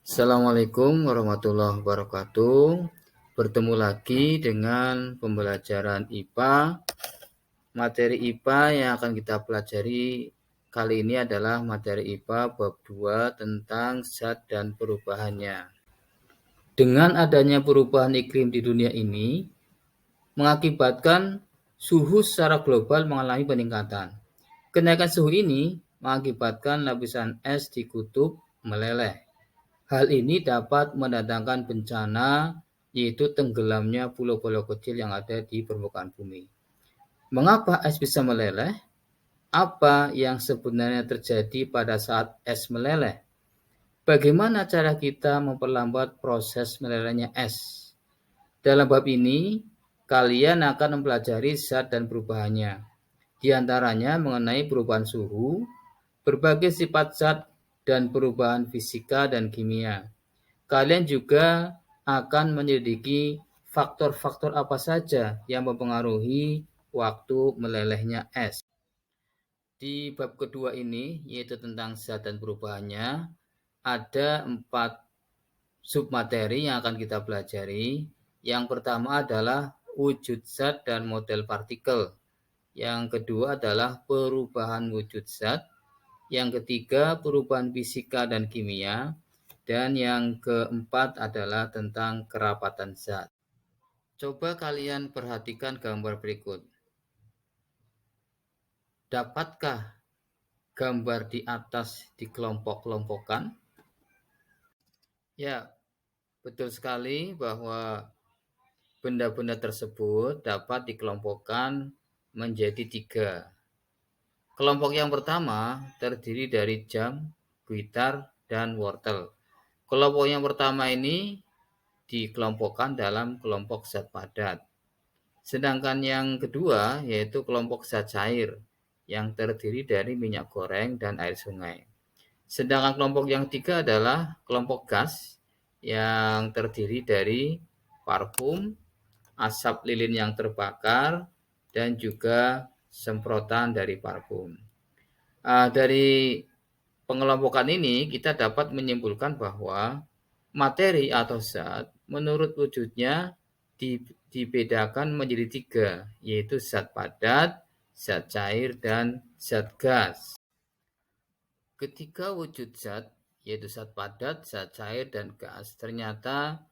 Assalamualaikum warahmatullahi wabarakatuh. Bertemu lagi dengan pembelajaran IPA. Materi IPA yang akan kita pelajari kali ini adalah materi IPA bab 2 tentang zat dan perubahannya. Dengan adanya perubahan iklim di dunia ini, mengakibatkan suhu secara global mengalami peningkatan. Kenaikan suhu ini mengakibatkan lapisan es di kutub meleleh. Hal ini dapat mendatangkan bencana, yaitu tenggelamnya pulau-pulau kecil yang ada di permukaan bumi. Mengapa es bisa meleleh? Apa yang sebenarnya terjadi pada saat es meleleh? Bagaimana cara kita memperlambat proses melelehnya es? Dalam bab ini, kalian akan mempelajari zat dan perubahannya. Di antaranya mengenai perubahan suhu, berbagai sifat zat dan perubahan fisika dan kimia. Kalian juga akan menyelidiki faktor-faktor apa saja yang mempengaruhi waktu melelehnya es. Di bab kedua ini, yaitu tentang zat dan perubahannya, ada 4 submateri yang akan kita pelajari. Yang pertama adalah wujud zat dan model partikel. Yang kedua adalah perubahan wujud zat. Yang ketiga, perubahan fisika dan kimia. Dan yang keempat adalah tentang kerapatan zat. Coba kalian perhatikan gambar berikut. Dapatkah gambar di atas dikelompok-kelompokkan? Ya, betul sekali bahwa benda-benda tersebut dapat dikelompokkan menjadi 3. Kelompok yang pertama terdiri dari jam, gitar, dan wortel. Kelompok yang pertama ini dikelompokkan dalam kelompok zat padat. Sedangkan yang kedua yaitu kelompok zat cair yang terdiri dari minyak goreng dan air sungai. Sedangkan kelompok yang ketiga adalah kelompok gas yang terdiri dari parfum, asap lilin yang terbakar, dan juga semprotan dari parfum. Dari pengelompokan ini kita dapat menyimpulkan bahwa materi atau zat menurut wujudnya dibedakan menjadi 3, yaitu zat padat, zat cair, dan zat gas. Ketika wujud zat, yaitu zat padat, zat cair, dan gas, ternyata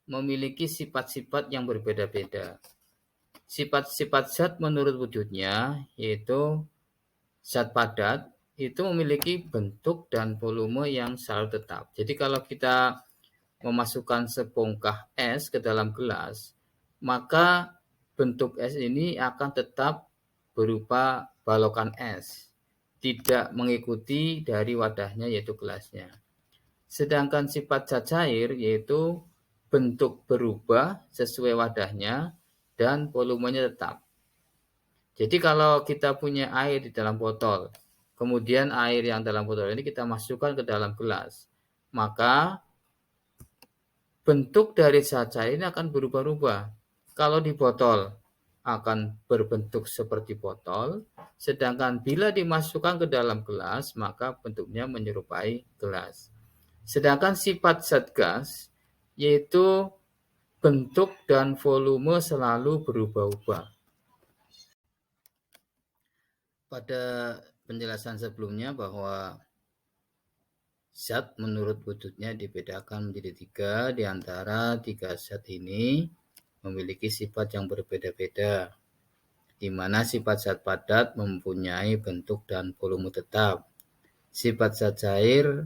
memiliki sifat-sifat yang berbeda-beda. Sifat-sifat zat menurut wujudnya, yaitu zat padat, itu memiliki bentuk dan volume yang selalu tetap. Jadi kalau kita memasukkan sebongkah es ke dalam gelas, maka bentuk es ini akan tetap berupa balokan es, tidak mengikuti dari wadahnya yaitu gelasnya. Sedangkan sifat zat cair yaitu bentuk berubah sesuai wadahnya dan volumenya tetap. Jadi kalau kita punya air di dalam botol, kemudian air yang dalam botol ini kita masukkan ke dalam gelas, maka bentuk dari zat cair ini akan berubah-ubah. Kalau di botol akan berbentuk seperti botol, sedangkan bila dimasukkan ke dalam gelas, maka bentuknya menyerupai gelas. Sedangkan sifat zat gas, yaitu bentuk dan volume selalu berubah-ubah. Pada penjelasan sebelumnya bahwa zat menurut wujudnya dibedakan menjadi 3, di antara 3 zat ini memiliki sifat yang berbeda-beda, di mana sifat zat padat mempunyai bentuk dan volume tetap. Sifat zat cair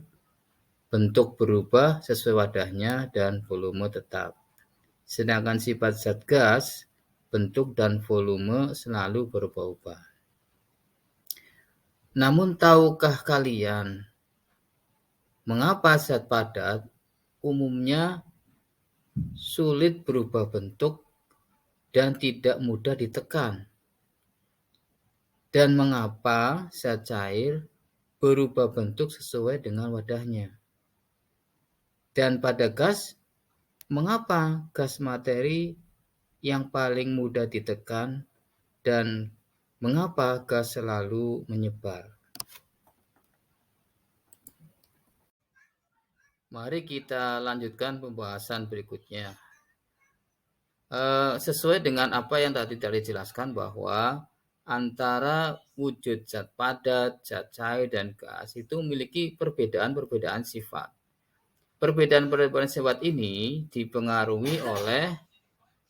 bentuk berubah sesuai wadahnya dan volume tetap. Sedangkan sifat zat gas bentuk dan volume selalu berubah-ubah. Namun tahukah kalian mengapa zat padat umumnya sulit berubah bentuk dan tidak mudah ditekan? Dan mengapa zat cair berubah bentuk sesuai dengan wadahnya? Dan pada gas, mengapa gas materi yang paling mudah ditekan dan mengapa gas selalu menyebar? Mari kita lanjutkan pembahasan berikutnya. Sesuai dengan apa yang tadi dijelaskan bahwa antara wujud zat padat, zat cair, dan gas itu memiliki perbedaan-perbedaan sifat. Perbedaan-perbedaan sifat ini dipengaruhi oleh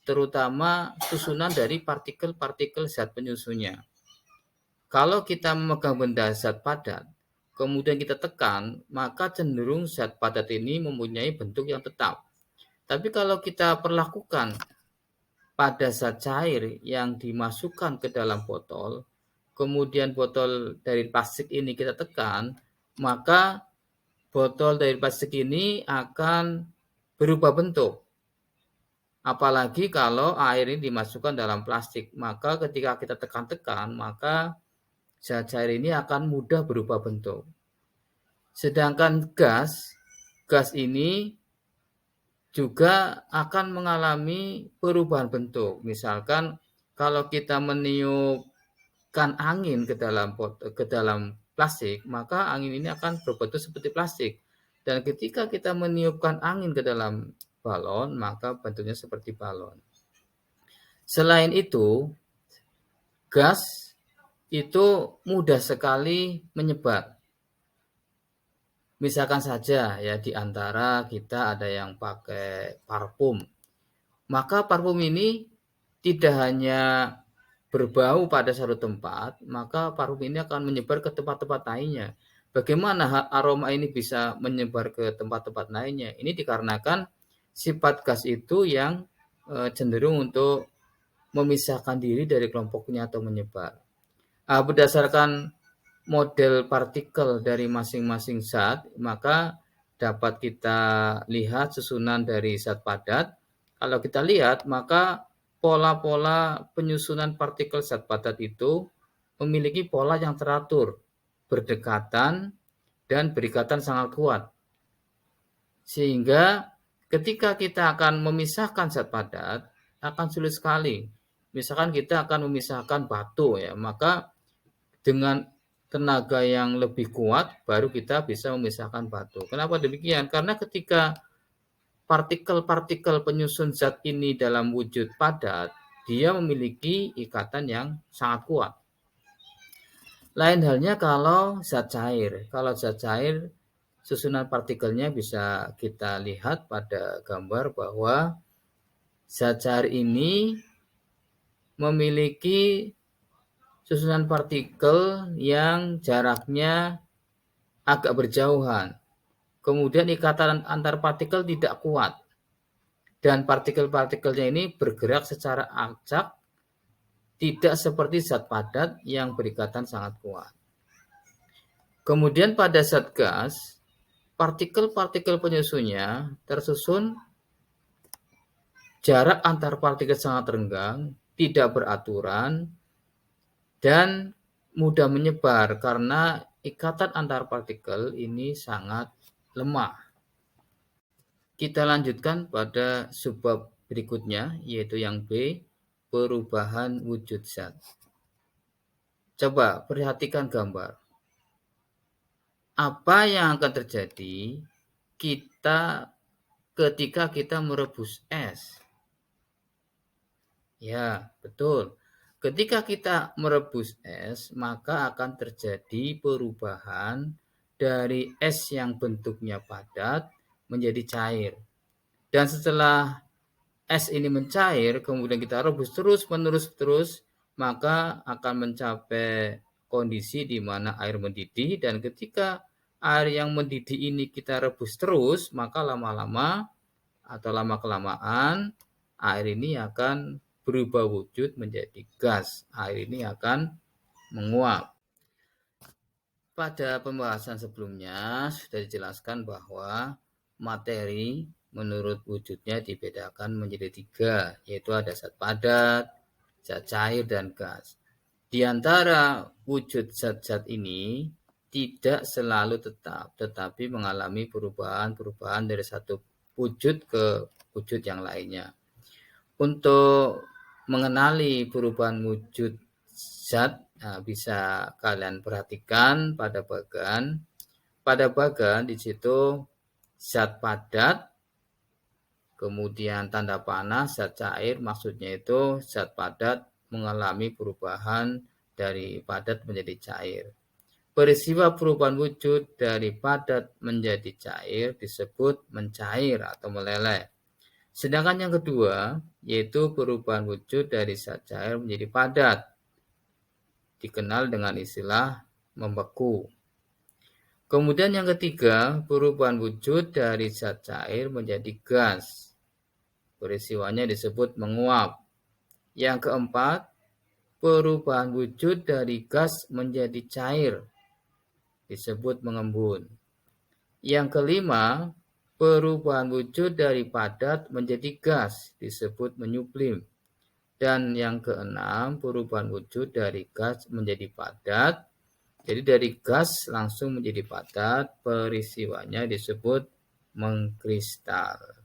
terutama susunan dari partikel-partikel zat penyusunnya. Kalau kita memegang benda zat padat, kemudian kita tekan, maka cenderung zat padat ini mempunyai bentuk yang tetap. Tapi kalau kita perlakukan pada zat cair yang dimasukkan ke dalam botol, kemudian botol dari plastik ini kita tekan, maka botol dari plastik ini akan berubah bentuk. Apalagi kalau air ini dimasukkan dalam plastik, maka ketika kita tekan-tekan, maka zat cair ini akan mudah berubah bentuk. Sedangkan gas ini juga akan mengalami perubahan bentuk. Misalkan kalau kita meniupkan angin ke dalam plastik, maka angin ini akan berbentuk seperti plastik. Dan ketika kita meniupkan angin ke dalam balon, maka bentuknya seperti balon. Selain itu, gas itu mudah sekali menyebar. Misalkan saja ya di antara kita ada yang pakai parfum. Maka parfum ini tidak hanya berbau pada satu tempat, maka parfum ini akan menyebar ke tempat-tempat lainnya. Bagaimana aroma ini bisa menyebar ke tempat-tempat lainnya? Ini dikarenakan sifat gas itu yang cenderung untuk memisahkan diri dari kelompoknya atau menyebar. Berdasarkan model partikel dari masing-masing zat, maka dapat kita lihat susunan dari zat padat. Kalau kita lihat, maka pola-pola penyusunan partikel zat padat itu memiliki pola yang teratur, berdekatan, dan berikatan sangat kuat. Sehingga ketika kita akan memisahkan zat padat, akan sulit sekali. Misalkan kita akan memisahkan batu, ya, maka dengan tenaga yang lebih kuat baru kita bisa memisahkan batu. Kenapa demikian? Karena ketika partikel-partikel penyusun zat ini dalam wujud padat, dia memiliki ikatan yang sangat kuat. Lain halnya kalau zat cair. Kalau zat cair, susunan partikelnya bisa kita lihat pada gambar bahwa zat cair ini memiliki susunan partikel yang jaraknya agak berjauhan. Kemudian ikatan antar partikel tidak kuat. Dan partikel-partikelnya ini bergerak secara acak, tidak seperti zat padat yang berikatan sangat kuat. Kemudian pada zat gas, partikel-partikel penyusunnya tersusun jarak antar partikel sangat renggang, tidak beraturan, dan mudah menyebar karena ikatan antar partikel ini sangat lemah. Kita lanjutkan pada subbab berikutnya, yaitu yang B, perubahan wujud zat. Coba perhatikan gambar. Apa yang akan terjadi ketika kita merebus es? Ya, betul. Ketika kita merebus es, maka akan terjadi perubahan dari es yang bentuknya padat menjadi cair. Dan setelah es ini mencair, kemudian kita rebus terus, maka akan mencapai kondisi di mana air mendidih. Dan ketika air yang mendidih ini kita rebus terus, maka lama-lama atau lama-kelamaan air ini akan berubah wujud menjadi gas. Air ini akan menguap. Pada pembahasan sebelumnya sudah dijelaskan bahwa materi menurut wujudnya dibedakan menjadi 3, yaitu ada zat padat, zat cair, dan gas. Di antara wujud zat-zat ini tidak selalu tetap, tetapi mengalami perubahan-perubahan dari satu wujud ke wujud yang lainnya. Untuk mengenali perubahan wujud zat, bisa kalian perhatikan pada bagan di situ zat padat, kemudian tanda panah, zat cair, maksudnya itu zat padat mengalami perubahan dari padat menjadi cair. Peristiwa perubahan wujud dari padat menjadi cair disebut mencair atau meleleh. Sedangkan yang kedua, yaitu perubahan wujud dari zat cair menjadi padat, dikenal dengan istilah membeku. Kemudian yang ketiga, perubahan wujud dari zat cair menjadi gas. Peristiwanya disebut menguap. Yang keempat, perubahan wujud dari gas menjadi cair, disebut mengembun. Yang kelima, perubahan wujud dari padat menjadi gas, disebut menyublim. Dan yang keenam, perubahan wujud dari gas menjadi padat. Jadi dari gas langsung menjadi padat, peristiwanya disebut mengkristal.